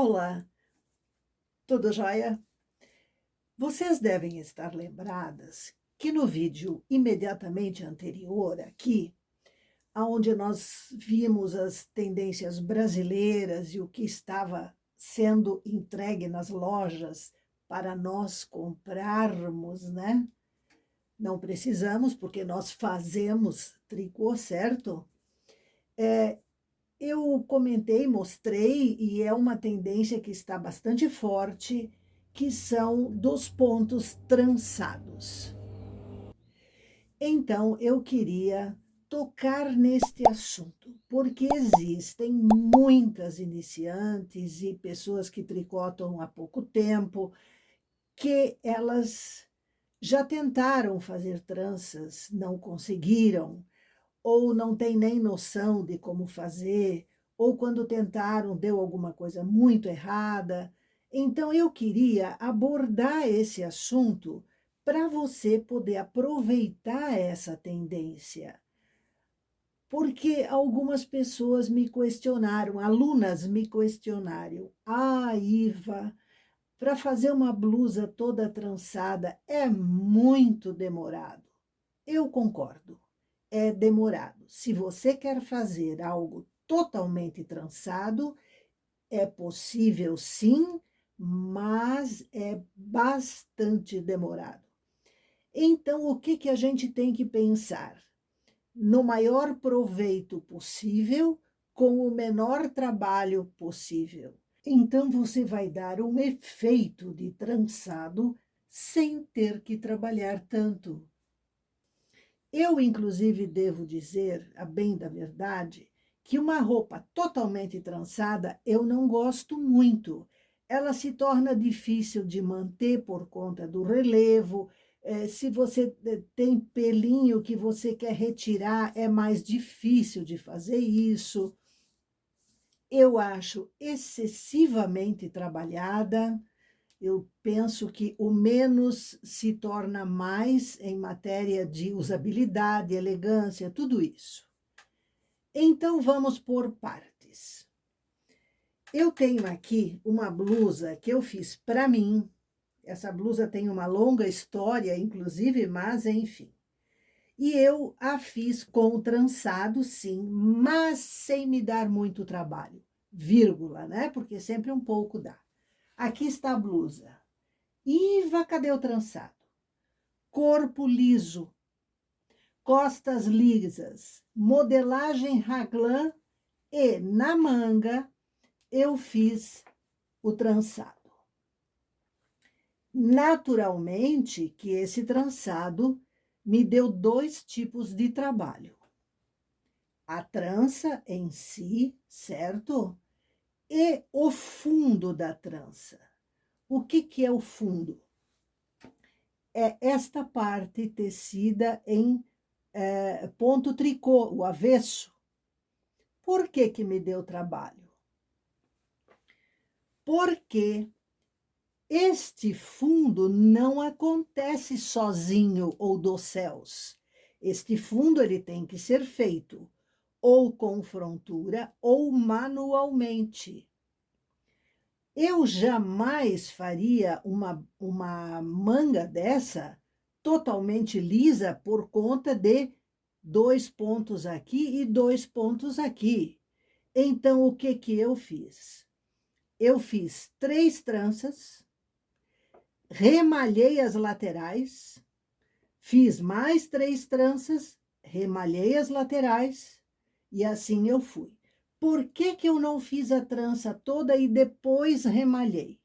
Olá, tudo jóia? Vocês devem estar lembradas que no vídeo imediatamente anterior aqui, onde nós vimos as tendências brasileiras e o que estava sendo entregue nas lojas para nós comprarmos, né? Não precisamos, porque nós fazemos tricô, certo? Eu comentei, mostrei, e é uma tendência que está bastante forte, que são dos pontos trançados. Então, eu queria tocar neste assunto, porque existem muitas iniciantes e pessoas que tricotam há pouco tempo, que elas já tentaram fazer tranças, não conseguiram, ou não tem nem noção de como fazer, ou quando tentaram deu alguma coisa muito errada. Então, eu queria abordar esse assunto para você poder aproveitar essa tendência. Porque algumas pessoas me questionaram, alunas me questionaram: ah, Iva, para fazer uma blusa toda trançada é muito demorado. Eu concordo, é demorado. Se você quer fazer algo totalmente trançado, é possível sim, mas é bastante demorado. Então, o que a gente tem que pensar? No maior proveito possível, com o menor trabalho possível. Então, você vai dar um efeito de trançado sem ter que trabalhar tanto. Eu, inclusive, devo dizer, a bem da verdade, que uma roupa totalmente trançada eu não gosto muito. Ela se torna difícil de manter por conta do relevo. Se você tem pelinho que você quer retirar, é mais difícil de fazer isso. Eu acho excessivamente trabalhada. Eu penso que o menos se torna mais em matéria de usabilidade, elegância, tudo isso. Então, vamos por partes. Eu tenho aqui uma blusa que eu fiz para mim. Essa blusa tem uma longa história, inclusive, mas enfim. E eu a fiz com trançado, sim, mas sem me dar muito trabalho. Vírgula, né? Porque sempre um pouco dá. Aqui está a blusa. Iva, cadê o trançado? Corpo liso, costas lisas, modelagem raglan e na manga eu fiz o trançado. Naturalmente que esse trançado me deu dois tipos de trabalho. A trança em si, certo? E o fundo da trança. O que é o fundo? É esta parte tecida em ponto tricô, o avesso. Por que me deu trabalho? Porque este fundo não acontece sozinho ou dos céus. Este fundo ele tem que ser feito ou com frontura ou manualmente. Eu jamais faria uma manga dessa totalmente lisa por conta de 2 pontos aqui e 2 pontos aqui. Então, o que eu fiz? Eu fiz 3 tranças, remalhei as laterais, fiz mais 3 tranças, remalhei as laterais e assim eu fui. Por que eu não fiz a trança toda e depois remalhei?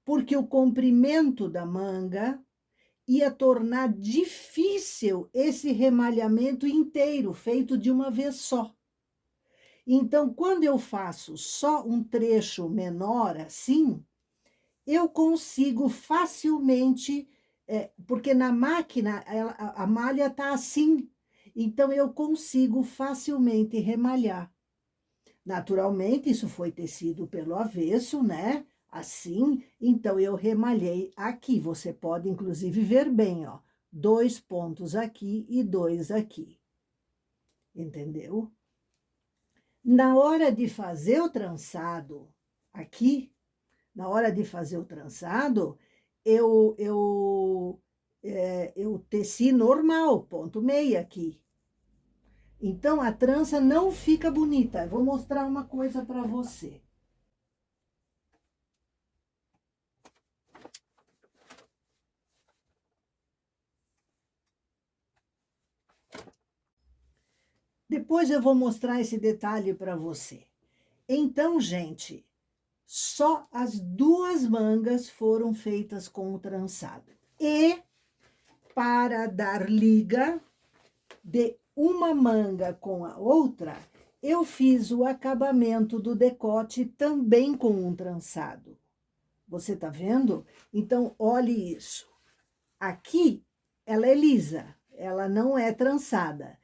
Porque o comprimento da manga ia tornar difícil esse remalhamento inteiro, feito de uma vez só. Então, quando eu faço só um trecho menor assim, eu consigo facilmente, porque na máquina a malha está assim, então eu consigo facilmente remalhar. Naturalmente, isso foi tecido pelo avesso, né? Assim, então eu remalhei aqui. Você pode, inclusive, ver bem, ó. 2 pontos aqui e 2 aqui. Entendeu? Na hora de fazer o trançado, aqui, Na hora de fazer o trançado, eu teci normal, ponto meia aqui. Então, a trança não fica bonita. Eu vou mostrar uma coisa para você. Depois eu vou mostrar esse detalhe para você. Então, gente, só as duas mangas foram feitas com o trançado. E para dar liga de uma manga com a outra, eu fiz o acabamento do decote também com um trançado. Você tá vendo? Então, olhe isso. Aqui, ela é lisa, ela não é trançada.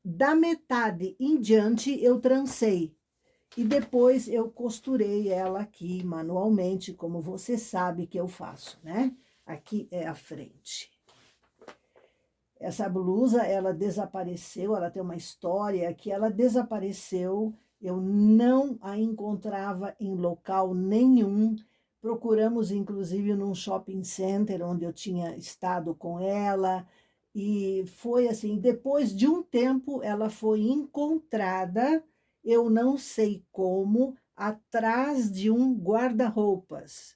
Da metade em diante, eu trancei. E depois eu costurei ela aqui manualmente, como você sabe que eu faço, né? Aqui é a frente. Essa blusa, ela desapareceu, ela tem uma história que ela desapareceu, eu não a encontrava em local nenhum. Procuramos, inclusive, num shopping center, onde eu tinha estado com ela, e foi assim, depois de um tempo, ela foi encontrada, eu não sei como, atrás de um guarda-roupas.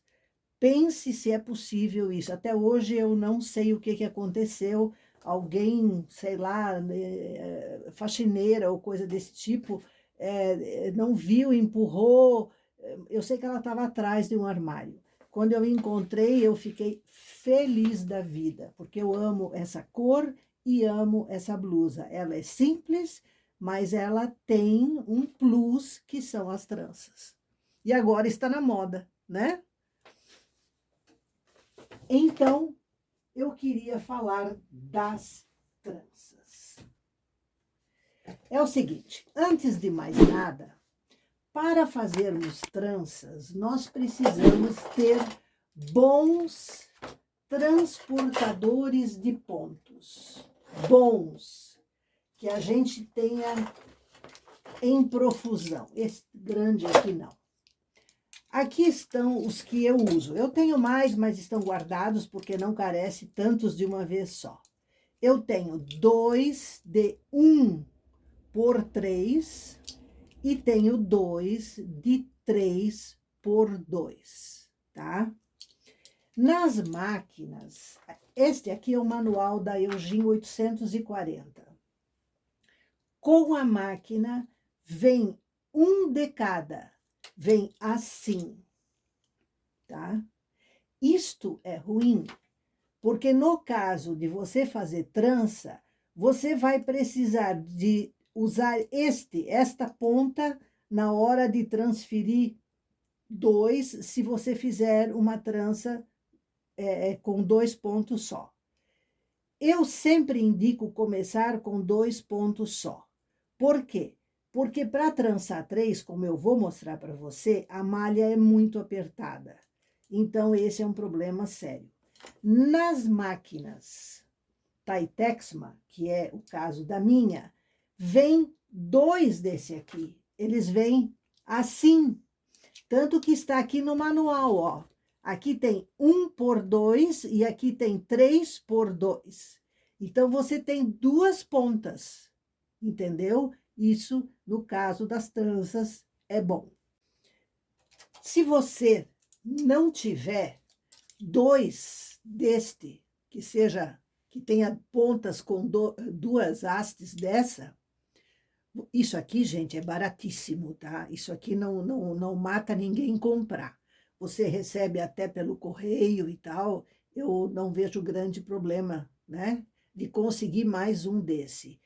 Pense se é possível isso. Até hoje eu não sei o que aconteceu. Alguém, sei lá, faxineira ou coisa desse tipo, não viu, empurrou. Eu sei que ela estava atrás de um armário. Quando eu encontrei, eu fiquei feliz da vida, porque eu amo essa cor e amo essa blusa. Ela é simples, mas ela tem um plus que são as tranças. E agora está na moda, né? Então, eu queria falar das tranças. É o seguinte, antes de mais nada, para fazermos tranças, nós precisamos ter bons transportadores de pontos. Bons, que a gente tenha em profusão. Esse grande aqui não. Aqui estão os que eu uso. Eu tenho mais, mas estão guardados porque não carece tantos de uma vez só. Eu tenho 2 de 1x3 e tenho 2 de 3x2, tá? Nas máquinas, este aqui é o manual da Eugene 840. Com a máquina, vem um de cada. Vem assim, tá? Isto é ruim, porque no caso de você fazer trança, você vai precisar de usar esta ponta na hora de transferir 2, se você fizer uma trança com 2 pontos só. Eu sempre indico começar com 2 pontos só. Por quê? Porque para trançar 3, como eu vou mostrar para você, a malha é muito apertada. Então, esse é um problema sério. Nas máquinas Taitexma, que é o caso da minha, vem 2 desse aqui. Eles vêm assim. Tanto que está aqui no manual, ó. Aqui tem 1x2 e aqui tem 3x2. Então, você tem 2 pontas, entendeu? Isso, no caso das tranças, é bom. Se você não tiver 2 deste, que tenha pontas com 2 hastes dessa, isso aqui, gente, é baratíssimo, tá? Isso aqui não mata ninguém comprar. Você recebe até pelo correio e tal, eu não vejo grande problema, né? De conseguir mais um desse.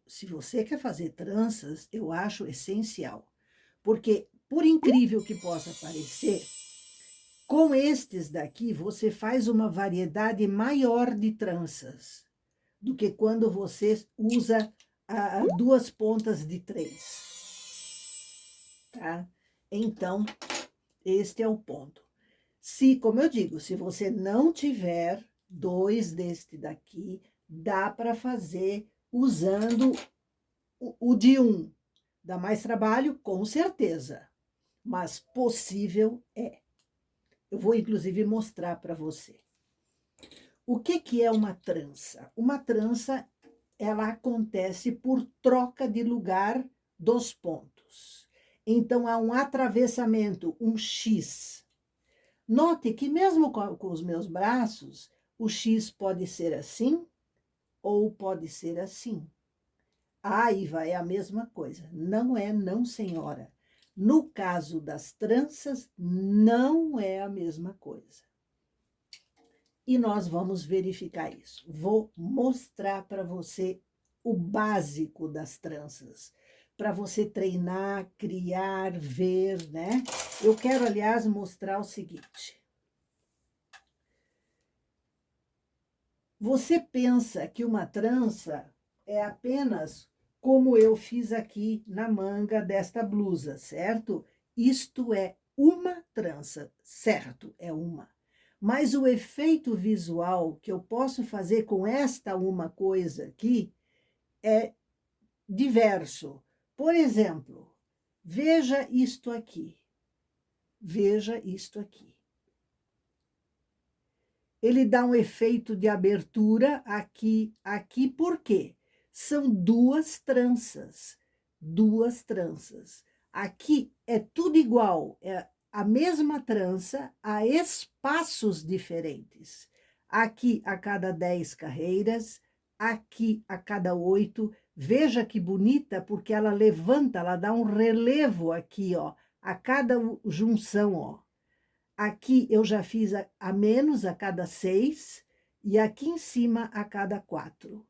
Se você quer fazer tranças, eu acho essencial. Porque, por incrível que possa parecer, com estes daqui, você faz uma variedade maior de tranças do que quando você usa 2 pontas de 3, tá? Então, este é o ponto. Como eu digo, se você não tiver 2 deste daqui, dá para fazer usando o de 1. Dá mais trabalho? Com certeza, mas possível é. Eu vou, inclusive, mostrar para você. O que que é uma trança? Uma trança, ela acontece por troca de lugar dos pontos. Então, há um atravessamento, um X. Note que mesmo com os meus braços, o X pode ser assim ou pode ser assim. Aí vai a mesma coisa. Não é, não, senhora. No caso das tranças, não é a mesma coisa. E nós vamos verificar isso. Vou mostrar para você o básico das tranças, para você treinar, criar, ver, né? Eu quero, aliás, mostrar o seguinte. Você pensa que uma trança é apenas como eu fiz aqui na manga desta blusa, certo? Isto é uma trança, certo? É uma. Mas o efeito visual que eu posso fazer com esta uma coisa aqui é diverso. Por exemplo, veja isto aqui. Veja isto aqui. Ele dá um efeito de abertura aqui, aqui, por quê? São duas tranças, duas tranças. Aqui é tudo igual, é a mesma trança a espaços diferentes. Aqui a cada 10 carreiras, aqui a cada 8. Veja que bonita, porque ela levanta, ela dá um relevo aqui, ó, a cada junção, ó. Aqui eu já fiz a menos a cada 6 e aqui em cima a cada 4.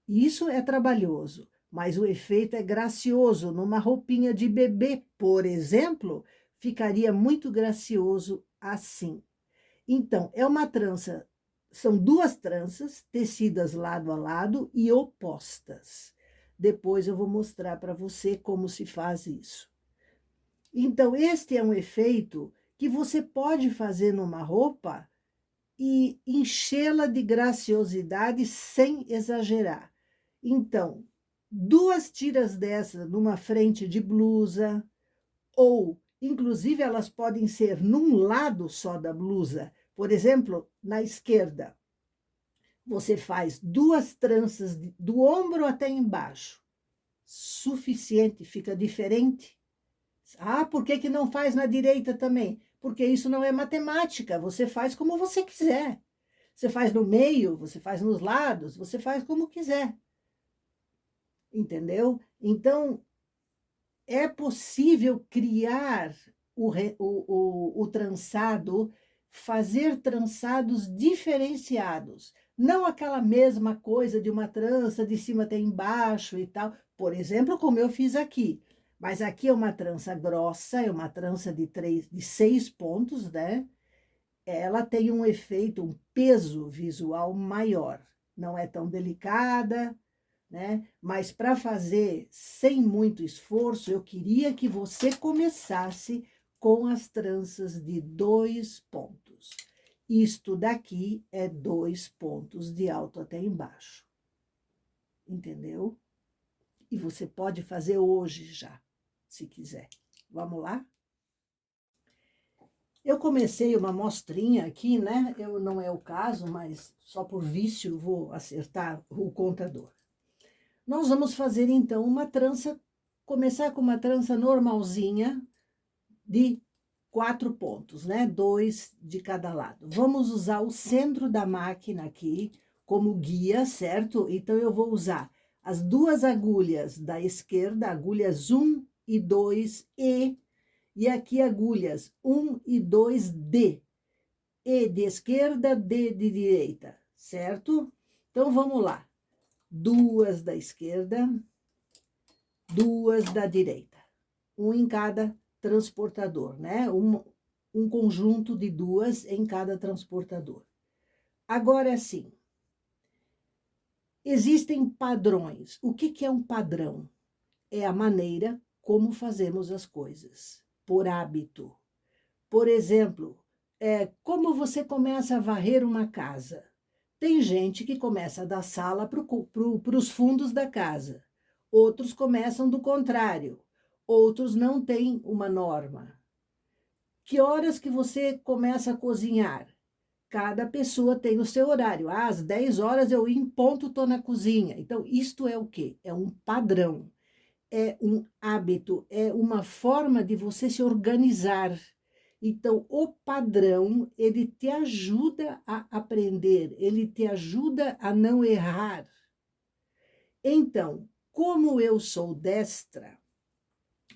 Isso é trabalhoso, mas o efeito é gracioso. Numa roupinha de bebê, por exemplo, ficaria muito gracioso assim. Então, é uma trança, são duas tranças tecidas lado a lado e opostas. Depois eu vou mostrar para você como se faz isso. Então, este é um efeito que você pode fazer numa roupa e enchê-la de graciosidade sem exagerar. Então, duas tiras dessas numa frente de blusa, ou, inclusive, elas podem ser num lado só da blusa. Por exemplo, na esquerda, você faz duas tranças do ombro até embaixo. Suficiente, fica diferente. Ah, por que que não faz na direita também? Porque isso não é matemática, você faz como você quiser. Você faz no meio, você faz nos lados, você faz como quiser. Entendeu? Então, é possível criar o trançado, fazer trançados diferenciados. Não aquela mesma coisa de uma trança de cima até embaixo e tal. Por exemplo, como eu fiz aqui. Mas aqui é uma trança grossa, é uma trança de 6 pontos, né? Ela tem um efeito, um peso visual maior. Não é tão delicada, né? Mas para fazer sem muito esforço, eu queria que você começasse com as tranças de 2 pontos. Isto daqui é 2 pontos de alto até embaixo. Entendeu? E você pode fazer hoje já, se quiser. Vamos lá? Eu comecei uma mostrinha aqui, né? Não é o caso, mas só por vício vou acertar o contador. Nós vamos fazer, então, uma trança, começar com uma trança normalzinha de 4 pontos, né? 2 de cada lado. Vamos usar o centro da máquina aqui como guia, certo? Então, eu vou usar as duas agulhas da esquerda, agulhas 1 e 2 e aqui agulhas 1 e 2 D. E de esquerda, D de direita, certo? Então, vamos lá. Duas da esquerda, duas da direita. Um em cada transportador, né? Um conjunto de duas em cada transportador. Agora, sim, existem padrões. O que é um padrão? É a maneira como fazemos as coisas, por hábito. Por exemplo, como você começa a varrer uma casa? Tem gente que começa da sala para os fundos da casa. Outros começam do contrário. Outros não têm uma norma. Que horas que você começa a cozinhar? Cada pessoa tem o seu horário. Ah, às 10 horas eu em ponto estou na cozinha. Então, isto é o quê? É um padrão, é um hábito, é uma forma de você se organizar. Então, o padrão, ele te ajuda a aprender, ele te ajuda a não errar. Então, como eu sou destra,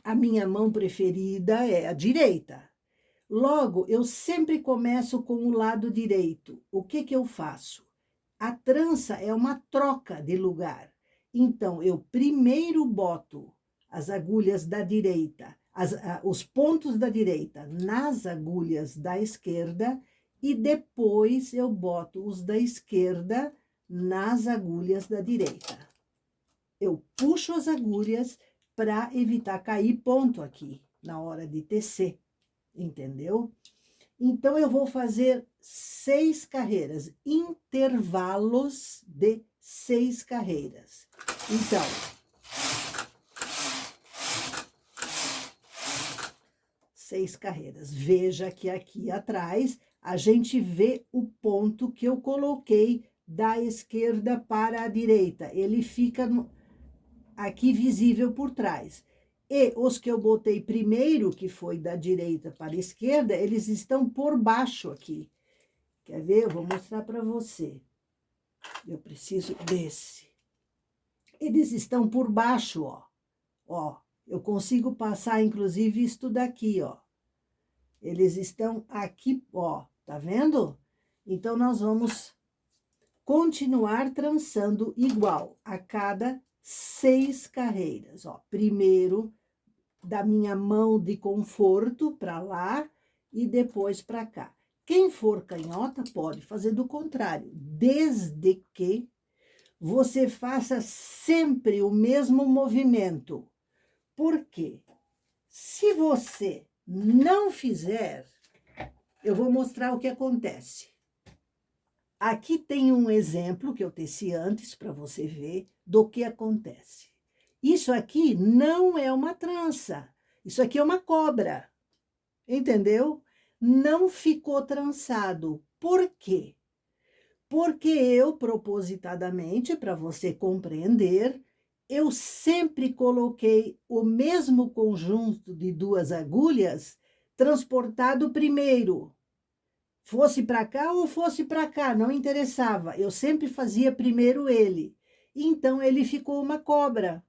a minha mão preferida é a direita. Logo, eu sempre começo com o lado direito. O que que eu faço? A trança é uma troca de lugar. Então, eu primeiro boto as agulhas da direita, os pontos da direita nas agulhas da esquerda e depois eu boto os da esquerda nas agulhas da direita. Eu puxo as agulhas para evitar cair ponto aqui na hora de tecer, entendeu? Então, eu vou fazer 6 carreiras, intervalos de 6 carreiras. Então, seis carreiras. Veja que aqui atrás a gente vê o ponto que eu coloquei da esquerda para a direita. Ele fica aqui visível por trás. E os que eu botei primeiro, que foi da direita para a esquerda, eles estão por baixo aqui. Quer ver? Eu vou mostrar para você. Eu preciso desse. Eles estão por baixo, ó. Ó, eu consigo passar, inclusive, isto daqui, ó. Eles estão aqui, ó. Tá vendo? Então, nós vamos continuar trançando igual a cada 6 carreiras, ó. Primeiro, da minha mão de conforto para lá e depois para cá. Quem for canhota pode fazer do contrário, desde que você faça sempre o mesmo movimento. Por quê? Se você não fizer, eu vou mostrar o que acontece. Aqui tem um exemplo que eu teci antes para você ver do que acontece. Isso aqui não é uma trança, isso aqui é uma cobra, entendeu? Não ficou trançado. Por quê? Porque eu, propositadamente, para você compreender, eu sempre coloquei o mesmo conjunto de 2 agulhas transportado primeiro. Fosse para cá ou fosse para cá, não interessava. Eu sempre fazia primeiro ele. Então, ele ficou uma cobra,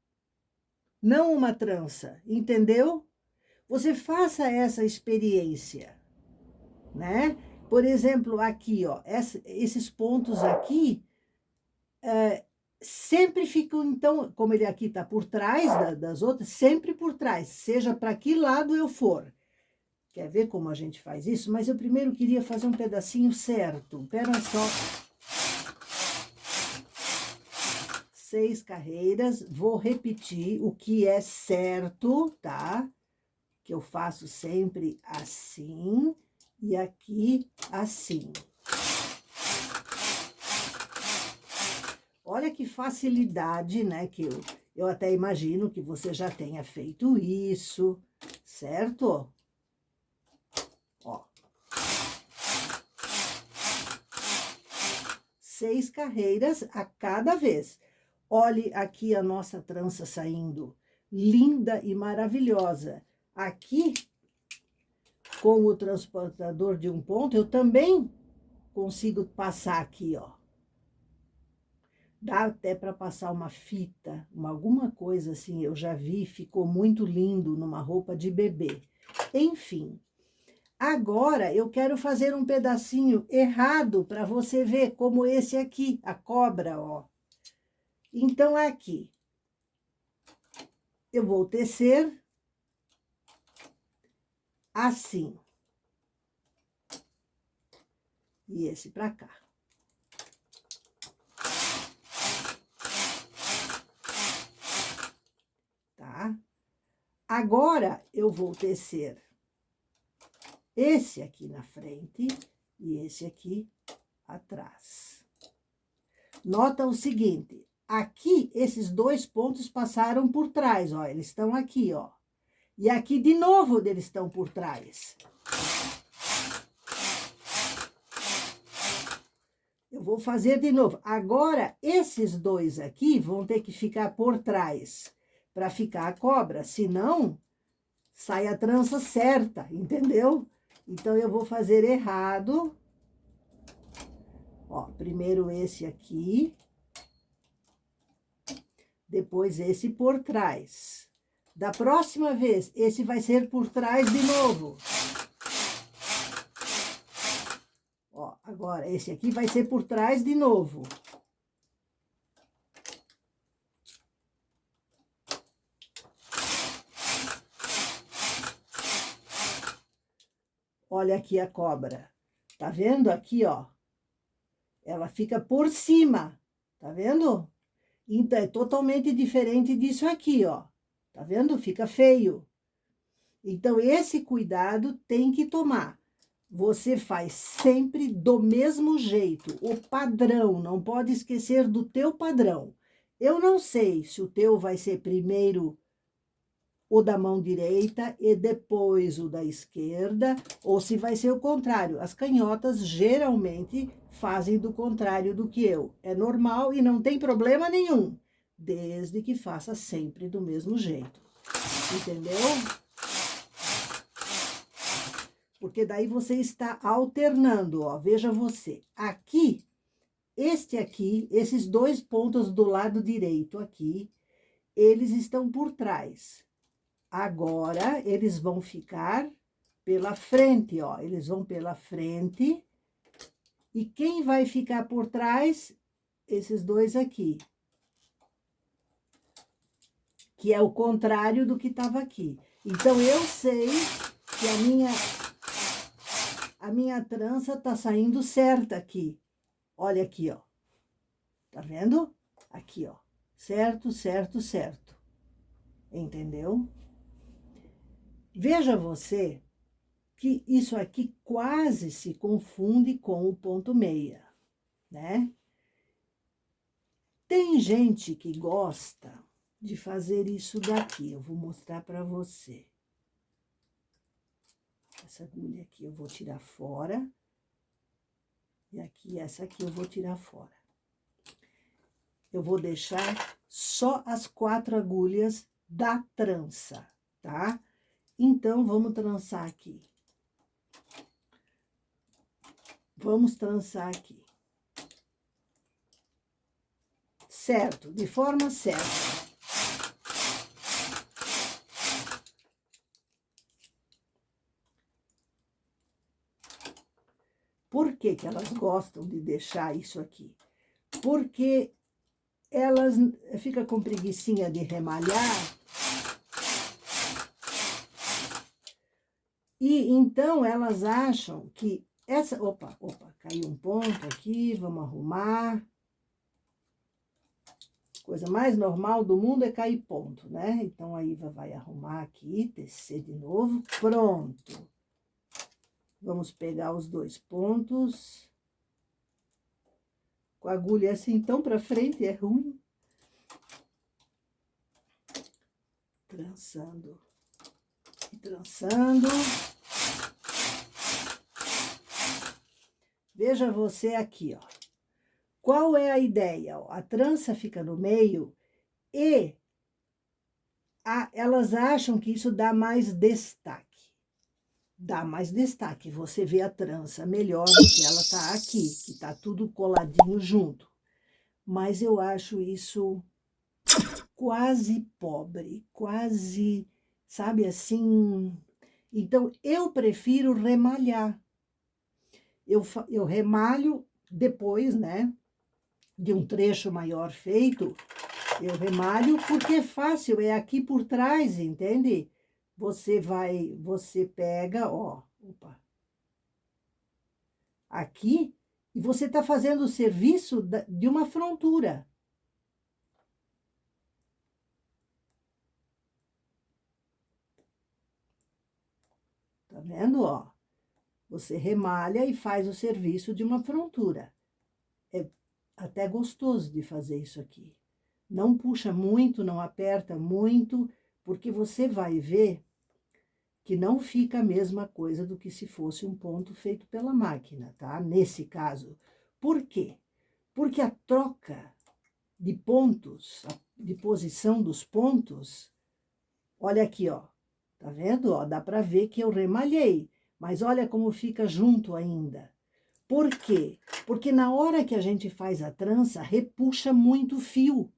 não uma trança, entendeu? Você faça essa experiência, né? Por exemplo, aqui, ó, esses pontos aqui, sempre ficam, então, como ele aqui está por trás das outras, sempre por trás, seja para que lado eu for. Quer ver como a gente faz isso? Mas eu primeiro queria fazer um pedacinho certo. Espera só. 6 carreiras, vou repetir o que é certo, tá? Que eu faço sempre assim e aqui assim. Olha que facilidade, né? Que eu até imagino que você já tenha feito isso, certo? Ó. 6 carreiras a cada vez. Olhe aqui a nossa trança saindo, linda e maravilhosa. Aqui, com o transportador de um ponto, eu também consigo passar aqui, ó. Dá até para passar uma fita, alguma coisa assim, eu já vi, ficou muito lindo numa roupa de bebê. Enfim, agora eu quero fazer um pedacinho errado para você ver, como esse aqui, a cobra, ó. Então, aqui, eu vou tecer assim. E esse para cá. Tá? Agora, eu vou tecer esse aqui na frente e esse aqui atrás. Nota o seguinte, aqui, esses 2 pontos passaram por trás, ó, eles estão aqui, ó. E aqui, de novo, eles estão por trás. Eu vou fazer de novo. Agora, esses dois aqui vão ter que ficar por trás, para ficar a cobra, senão sai a trança certa, entendeu? Então, eu vou fazer errado. Ó, primeiro esse aqui, depois esse por trás. Da próxima vez, esse vai ser por trás de novo. Ó, agora esse aqui vai ser por trás de novo. Olha aqui a cobra. Tá vendo aqui, ó? Ela fica por cima, tá vendo? Então, é totalmente diferente disso aqui, ó. Tá vendo? Fica feio. Então, esse cuidado tem que tomar. Você faz sempre do mesmo jeito, o padrão, não pode esquecer do teu padrão. Eu não sei se o teu vai ser primeiro o da mão direita e depois o da esquerda, ou se vai ser o contrário. As canhotas geralmente fazem do contrário do que eu. É normal e não tem problema nenhum, desde que faça sempre do mesmo jeito. Entendeu? Porque daí você está alternando, ó. Veja você, aqui, esses dois pontos do lado direito aqui, eles estão por trás. Agora, eles vão ficar pela frente, ó. Eles vão pela frente. E quem vai ficar por trás? Esses dois aqui. Que é o contrário do que estava aqui. Então, eu sei que a minha trança tá saindo certa aqui. Olha aqui, ó. Tá vendo? Aqui, ó. Certo, certo, certo. Entendeu? Veja você que isso aqui quase se confunde com o ponto meia, né? Tem gente que gosta de fazer isso daqui. Eu vou mostrar para você. Essa agulha aqui eu vou tirar fora. E aqui, essa aqui eu vou tirar fora. Eu vou deixar só as 4 agulhas da trança, tá? Então, vamos trançar aqui. Vamos trançar aqui. Certo, de forma certa. Por que que elas gostam de deixar isso aqui? Porque elas ficam com preguicinha de remalhar. E então elas acham que essa... Opa, caiu um ponto aqui, vamos arrumar. Coisa mais normal do mundo é cair ponto, né? Então, a Iva vai arrumar aqui, tecer de novo. Pronto. Vamos pegar os 2 pontos. Com a agulha assim tão pra frente é ruim. Trançando. E trançando. Veja você aqui, ó. Qual é a ideia? A trança fica no meio e elas acham que isso dá mais destaque. Dá mais destaque. Você vê a trança melhor do que ela tá aqui, que tá tudo coladinho junto. Mas eu acho isso quase pobre, quase, sabe assim... Então, eu prefiro remalhar. Eu remalho depois, né? De um trecho maior feito, eu remalho porque é fácil, é aqui por trás, entende? Você pega, ó, opa, aqui, e você tá fazendo o serviço de uma frontura. Tá vendo, ó? Você remalha e faz o serviço de uma frontura. É até gostoso de fazer isso aqui. Não puxa muito, não aperta muito, porque você vai ver que não fica a mesma coisa do que se fosse um ponto feito pela máquina, tá? Nesse caso. Por quê? Porque a troca de pontos, de posição dos pontos, olha aqui, ó. Tá vendo? Ó, dá para ver que eu remalhei, mas olha como fica junto ainda. Por quê? Porque na hora que a gente faz a trança, repuxa muito o fio.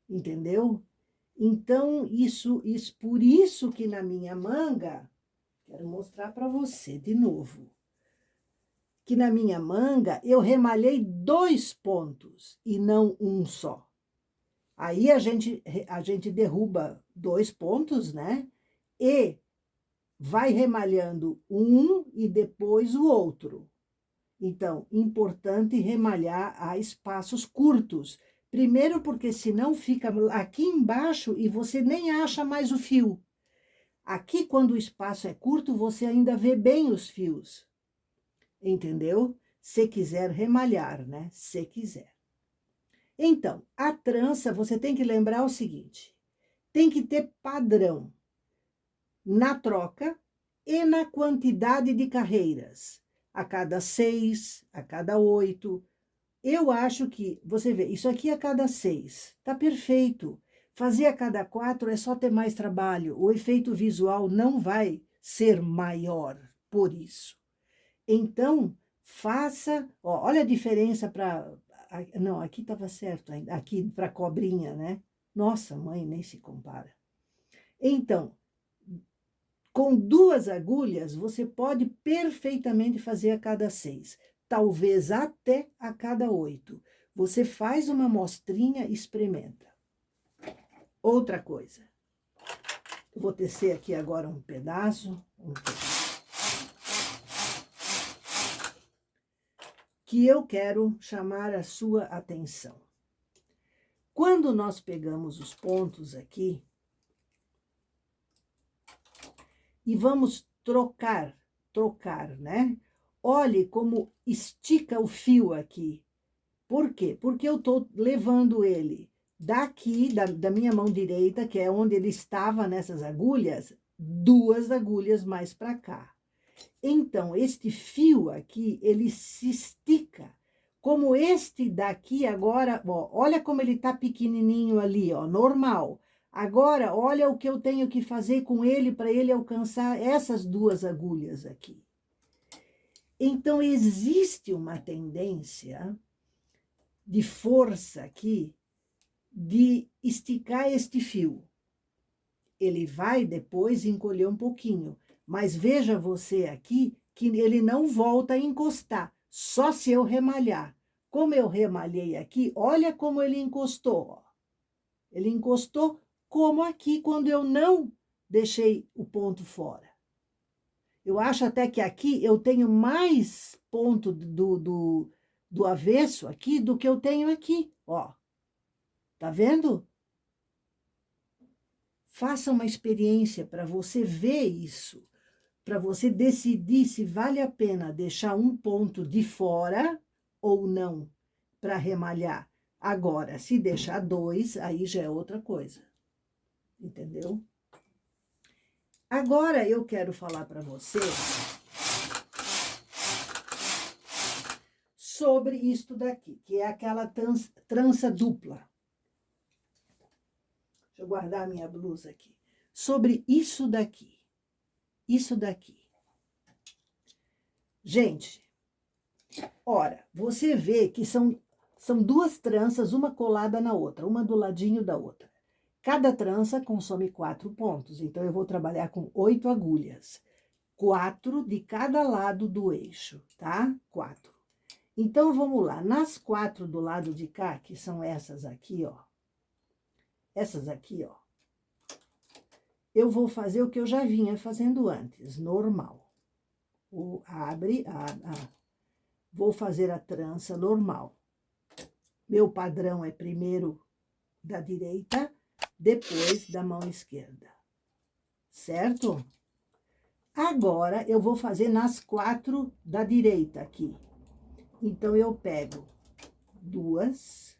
Entendeu? Então, por isso que na minha manga, quero mostrar para você de novo, que na minha manga eu remalhei 2 pontos e não um só. Aí a gente derruba 2 pontos, né? E vai remalhando um e depois o outro. Então, importante remalhar a espaços curtos. Primeiro, porque senão fica aqui embaixo e você nem acha mais o fio. Aqui, quando o espaço é curto, você ainda vê bem os fios. Entendeu? Se quiser remalhar, né? Se quiser. Então, a trança, você tem que lembrar o seguinte: tem que ter padrão na troca e na quantidade de carreiras. A cada 6, a cada 8. Eu acho que, você vê, isso aqui a cada 6, tá perfeito. Fazer a cada 4 é só ter mais trabalho. O efeito visual não vai ser maior por isso. Então, faça, ó, olha a diferença para, não, aqui estava certo ainda, aqui para cobrinha, né? Nossa, mãe, nem se compara. Então, com 2 agulhas, você pode perfeitamente fazer a cada 6, talvez até a cada 8. Você faz uma amostrinha e experimenta. Outra coisa, eu vou tecer aqui agora um pedaço, que eu quero chamar a sua atenção. Quando nós pegamos os pontos aqui e vamos trocar, né? Olhe como estica o fio aqui. Por quê? Porque eu estou levando ele daqui, da minha mão direita, que é onde ele estava nessas agulhas, 2 agulhas mais para cá. Então, este fio aqui, ele se estica. Como este daqui agora, ó, olha como ele tá pequenininho ali, ó, normal. Agora, olha o que eu tenho que fazer com ele para ele alcançar essas 2 agulhas aqui. Então, existe uma tendência de força aqui de esticar este fio. Ele vai depois encolher um pouquinho, mas veja você aqui que ele não volta a encostar, só se eu remalhar. Como eu remalhei aqui, olha como ele encostou. Ó. Ele encostou como aqui, quando eu não deixei o ponto fora. Eu acho até que aqui eu tenho mais ponto do avesso aqui do que eu tenho aqui, ó. Tá vendo? Faça uma experiência para você ver isso, para você decidir se vale a pena deixar um ponto de fora ou não para remalhar. Agora, se deixar 2, aí já é outra coisa. Entendeu? Agora eu quero falar para você sobre isto daqui, que é aquela trança dupla. Deixa eu guardar a minha blusa aqui. Sobre isso daqui. Isso daqui. Gente, ora, você vê que são 2 tranças, uma colada na outra, uma do ladinho da outra. Cada trança consome 4 pontos, então eu vou trabalhar com 8 agulhas. 4 de cada lado do eixo, tá? 4. Então, vamos lá. Nas 4 do lado de cá, que são essas aqui, ó. Essas aqui, ó. Eu vou fazer o que eu já vinha fazendo antes, normal. Abre, vou fazer a trança normal. Meu padrão é primeiro da direita, depois da mão esquerda. Certo? Agora, eu vou fazer nas 4 da direita aqui. Então, eu pego 2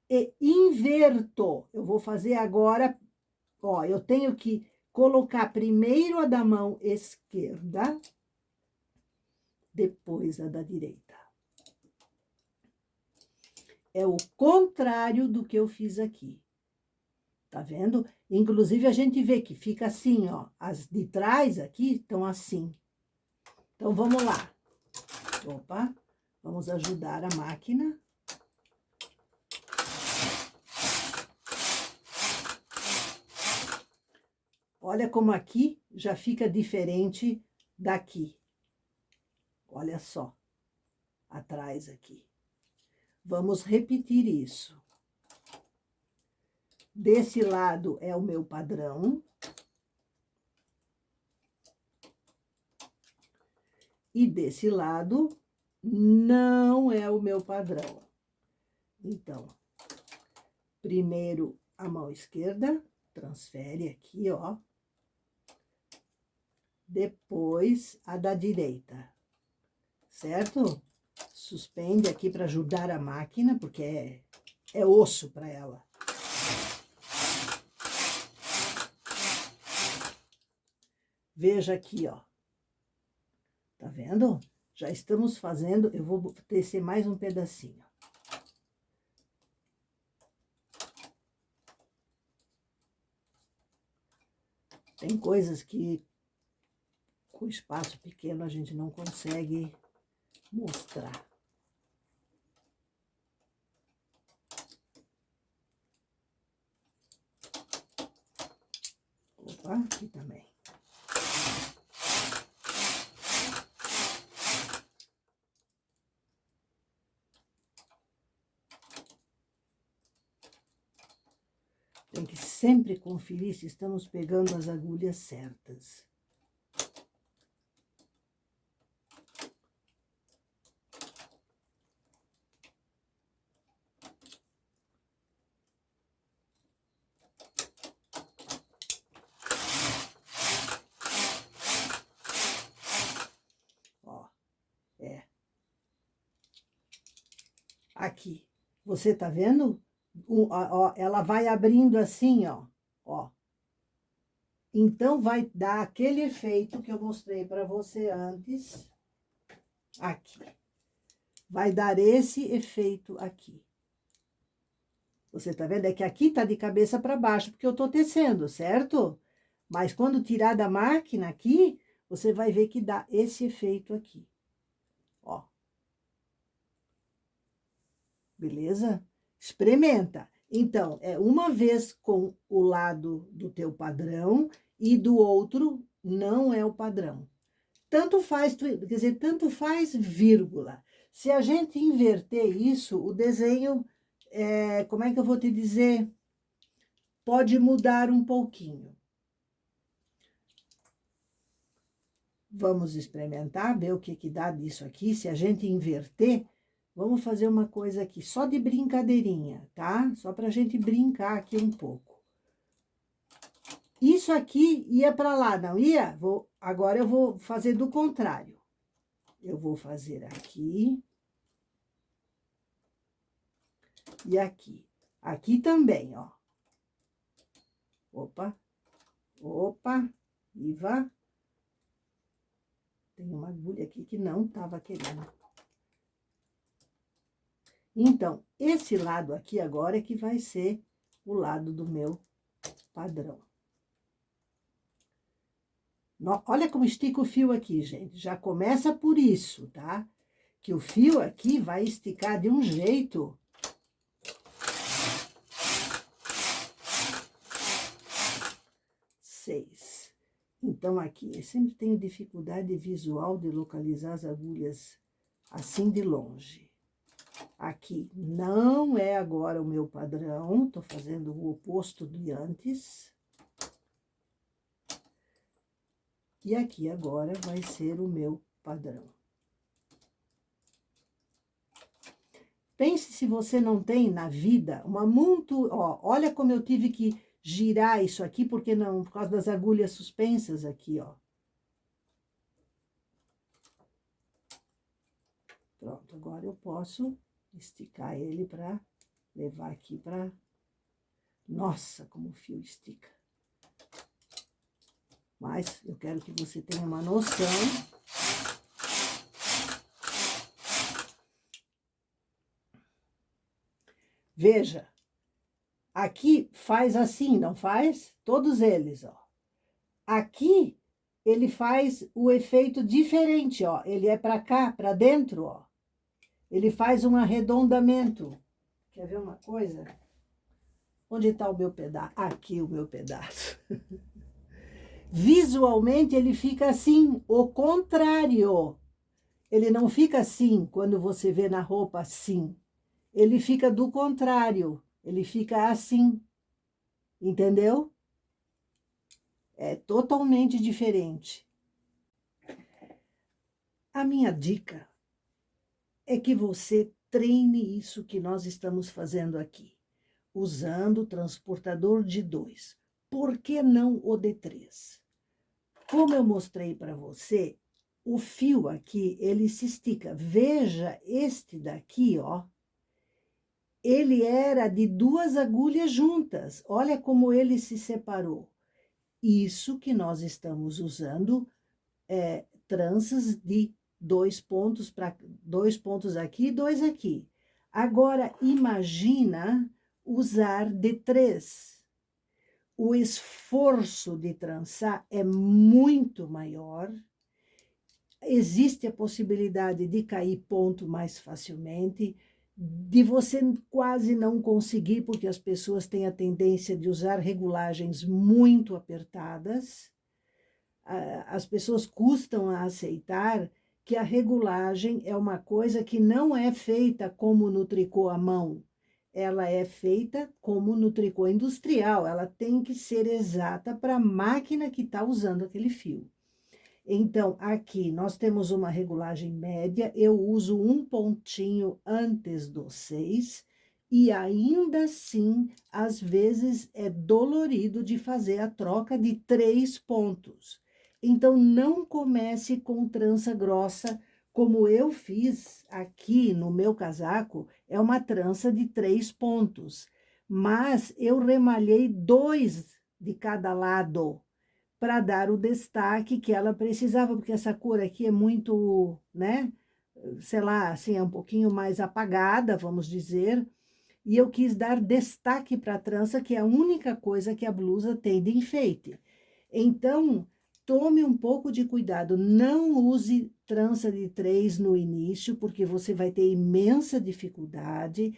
e inverto. Eu vou fazer agora, ó, eu tenho que colocar primeiro a da mão esquerda, depois a da direita. é o contrário do que eu fiz aqui. Tá vendo? Inclusive, a gente vê que fica assim, ó. As de trás aqui estão assim. Então, vamos lá. Opa, vamos ajudar a máquina. Olha como aqui já fica diferente daqui. Olha só, atrás aqui. Vamos repetir isso. Desse lado é o meu padrão. E desse lado não é o meu padrão. Então, primeiro a mão esquerda, transfere aqui, ó. Depois a da direita, certo? Suspende aqui para ajudar a máquina, porque é osso para ela. Veja aqui, ó. Tá vendo? Já estamos fazendo, eu vou tecer mais um pedacinho. Tem coisas que com espaço pequeno a gente não consegue mostrar. Opa, aqui também. Tem que sempre conferir se estamos pegando as agulhas certas. Ó, aqui. Você tá vendo? Ó, ela vai abrindo assim, ó. Então, vai dar aquele efeito que eu mostrei para você antes, aqui. Vai dar esse efeito aqui. Você tá vendo? É que aqui tá de cabeça para baixo, porque eu tô tecendo, certo? Mas quando tirar da máquina aqui, você vai ver que dá esse efeito aqui. Ó. Beleza? Experimenta. Então, é uma vez com o lado do teu padrão e do outro não é o padrão. Tanto faz, quer dizer, tanto faz vírgula. Se a gente inverter isso, o desenho, como é que eu vou te dizer? Pode mudar um pouquinho. Vamos experimentar, ver o que que dá disso aqui. Se a gente inverter, vamos fazer uma coisa aqui, só de brincadeirinha, tá? Só pra gente brincar aqui um pouco. Isso aqui ia para lá, não ia? Agora eu vou fazer do contrário. Eu vou fazer aqui. E aqui. Aqui também, ó. Opa. Opa. E vá. Tem uma agulha aqui que não estava querendo. Então, esse lado aqui agora é que vai ser o lado do meu padrão. Olha como estica o fio aqui, gente. Já começa por isso, tá? Que o fio aqui vai esticar de um jeito. Seis. Então, aqui, eu sempre tenho dificuldade visual de localizar as agulhas assim de longe. Aqui não é agora o meu padrão, tô fazendo o oposto de antes. E aqui agora vai ser o meu padrão. Pense se você não tem na vida uma muito... Ó, olha como eu tive que girar isso aqui, porque não, por causa das agulhas suspensas aqui, ó. Pronto, agora eu posso esticar ele para levar aqui para... Nossa, como o fio estica. Mas eu quero que você tenha uma noção. Veja, aqui faz assim, não faz? Todos eles, ó. Aqui ele faz o efeito diferente, ó. Ele é para cá, para dentro, ó. Ele faz um arredondamento. Quer ver uma coisa? Onde está o meu pedaço? Aqui o meu pedaço. Visualmente ele fica assim, o contrário. Ele não fica assim quando você vê na roupa assim. Ele fica do contrário. Ele fica assim. Entendeu? É totalmente diferente. A minha dica é que você treine isso que nós estamos fazendo aqui, usando o transportador de 2. Por que não o de 3? Como eu mostrei para você, o fio aqui, ele se estica. Veja este daqui, ó. Ele era de 2 agulhas juntas. Olha como ele se separou. Isso que nós estamos usando é tranças de 2 pontos, para 2 pontos aqui e 2 aqui. Agora, imagina usar de 3. O esforço de trançar é muito maior. Existe a possibilidade de cair ponto mais facilmente, de você quase não conseguir, porque as pessoas têm a tendência de usar regulagens muito apertadas. As pessoas custam a aceitar que a regulagem é uma coisa que não é feita como no tricô à mão. Ela é feita como no tricô industrial. Ela tem que ser exata para a máquina que está usando aquele fio. Então, aqui nós temos uma regulagem média. Eu uso um pontinho antes do 6. E ainda assim, às vezes, é dolorido de fazer a troca de 3 pontos. Então, não comece com trança grossa, como eu fiz aqui no meu casaco, é uma trança de 3 pontos. Mas eu remalhei 2 de cada lado, para dar o destaque que ela precisava, porque essa cor aqui é muito, né, sei lá, assim, é um pouquinho mais apagada, vamos dizer, e eu quis dar destaque para a trança, que é a única coisa que a blusa tem de enfeite. Então, tome um pouco de cuidado, não use trança de 3 no início, porque você vai ter imensa dificuldade.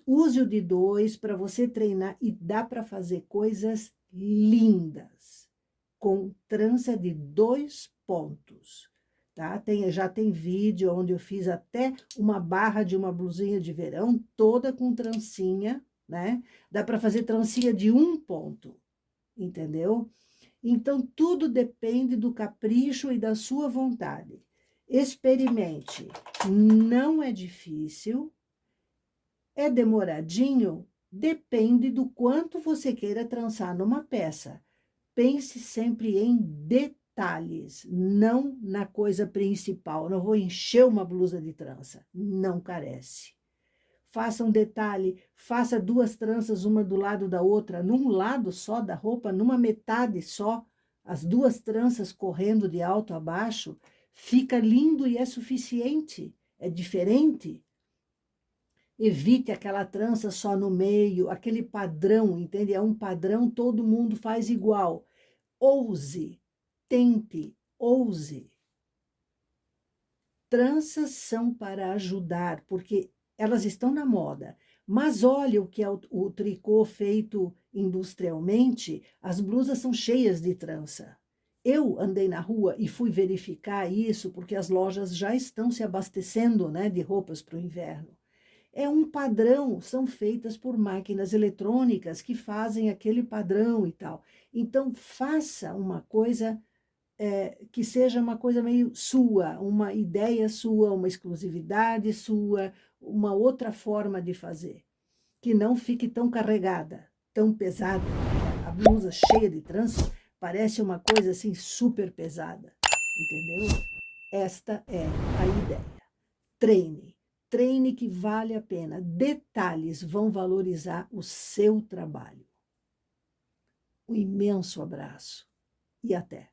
Use o de 2 para você treinar e dá para fazer coisas lindas, com trança de 2 pontos. Tá? Já tem vídeo onde eu fiz até uma barra de uma blusinha de verão, toda com trancinha, né? Dá para fazer trancinha de 1 ponto, entendeu? Então, tudo depende do capricho e da sua vontade. Experimente. Não é difícil. É demoradinho? Depende do quanto você queira trançar numa peça. Pense sempre em detalhes, não na coisa principal. Não vou encher uma blusa de trança. Não carece. Faça um detalhe, faça 2 tranças, uma do lado da outra, num lado só da roupa, numa metade só, as 2 tranças correndo de alto a baixo, fica lindo e é suficiente. É diferente. Evite aquela trança só no meio, aquele padrão, entende? É um padrão, todo mundo faz igual. Ouse, tente, ouse. Tranças são para ajudar, porque elas estão na moda. Mas olha o que é o tricô feito industrialmente, as blusas são cheias de trança. Eu andei na rua e fui verificar isso, porque as lojas já estão se abastecendo, né, de roupas para o inverno. É um padrão, são feitas por máquinas eletrônicas que fazem aquele padrão e tal. Então, faça uma coisa que seja uma coisa meio sua, uma ideia sua, uma exclusividade sua, uma outra forma de fazer, que não fique tão carregada, tão pesada. A blusa cheia de trança parece uma coisa assim super pesada, entendeu? Esta é a ideia. Treine. Treine que vale a pena. Detalhes vão valorizar o seu trabalho. Um imenso abraço e até!